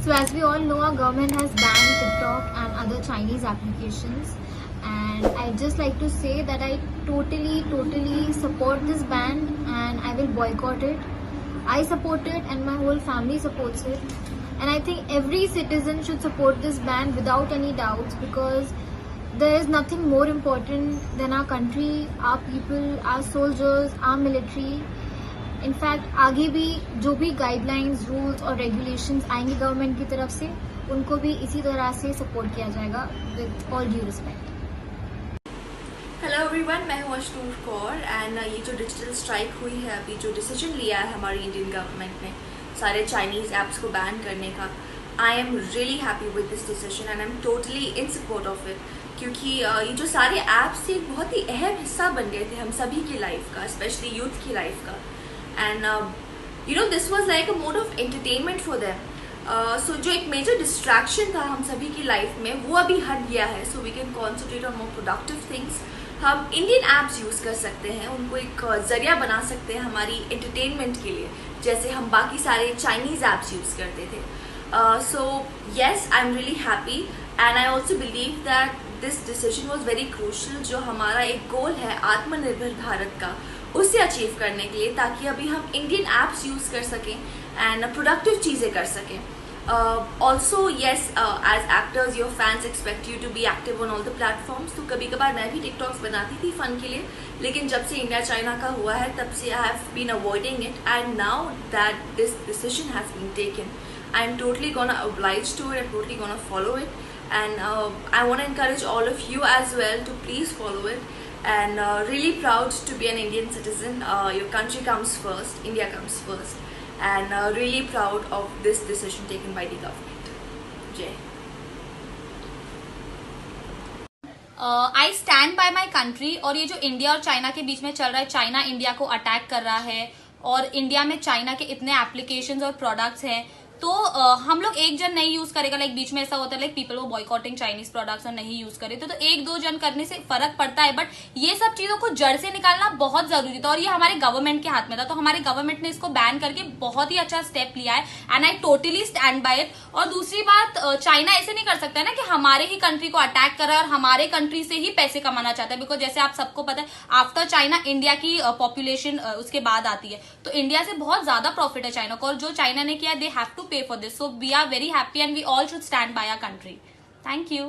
So as we all know, our government has banned TikTok and other Chinese applications. And I just like to say that I totally support this ban and I will boycott it. I support it and my whole family supports it. And I think every citizen should support this ban without any doubts, because there is nothing more important than our country, our people, our soldiers, our military. In fact आगे भी जो भी guidelines, rules और regulations आएंगे government की तरफ से, उनको भी इसी तरह से सपोर्ट किया जाएगा with all due respect. Hello everyone, मैं हूँ अशनूर कौर एंड ये जो डिजिटल स्ट्राइक हुई है, अभी जो डिसीजन लिया है हमारी इंडियन गवर्नमेंट ने सारे चाइनीज़ ऐप्स को बैन करने का, I am really happy with this decision and I am totally in support of it. क्योंकि ये जो सारे ऐप्स थे एक बहुत ही अहम हिस्सा बन गए थे हम सभी की लाइफ का, स्पेशली यूथ की लाइफ का। And you know this was like a mode of entertainment for them. So जो एक मेजर डिस्ट्रैक्शन था हम सभी की लाइफ में, वो अभी हट गया है। So we can concentrate on more productive things. हम इंडियन ऐप्स यूज़ कर सकते हैं, उनको एक जरिया बना सकते हैं हमारी एंटरटेनमेंट के लिए, जैसे हम बाकी सारे चाइनीज़ ऐप्स यूज़ करते थे। So yes, I am really happy and I also believe that this decision was very crucial. जो हमारा एक गोल है आत्मनिर्भर भारत का, उससे अचीव करने के लिए, ताकि अभी हम इंडियन ऐप्स यूज़ कर सकें एंड प्रोडक्टिव चीज़ें कर सकें। Also yes, as actors your fans expect you to be active on all the platforms. तो कभी कभार मैं भी टिकटॉक्स बनाती थी फ़न के लिए, लेकिन जब से इंडिया चाइना का हुआ है तब से I have been avoiding it and now that this decision has been taken, I am totally gonna oblige to it, I'm totally gonna follow it and I want to encourage all of you as well to please follow it and really proud to be an Indian citizen. Your country comes first, India comes first and really proud of this decision taken by the government. Jai. I stand by my country. और ये जो India और China के बीच में चल रहा है, China India को अटैक कर रहा है और इंडिया में चाइना के इतने एप्लीकेशंस और प्रोडक्ट्स हैं, तो हम लोग एक जन नहीं यूज करेगा। लाइक बीच में ऐसा होता है लाइक पीपल वो बॉयकॉटिंग चाइनीज प्रोडक्ट्स और नहीं यूज करे, तो एक दो जन करने से फर्क पड़ता है, बट ये सब चीजों को जड़ से निकालना बहुत जरूरी था और ये हमारे गवर्नमेंट के हाथ में था। तो हमारे गवर्नमेंट ने इसको बैन करके बहुत ही अच्छा स्टेप लिया है and I totally stand by it. और दूसरी बात, चाइना ऐसे नहीं कर सकता है ना कि हमारे ही कंट्री को अटैक कर रहा है और हमारे कंट्री से ही पैसे कमाना चाहता है, बिकॉज जैसे आप सबको पता है आफ्टर चाइना इंडिया की पॉपुलेशन उसके बाद आती है, तो इंडिया से बहुत ज्यादा प्रॉफिट है चाइना को, और जो चाइना ने किया दे हैव टू पे for this. So we are very happy and we all should stand by our country. Thank you.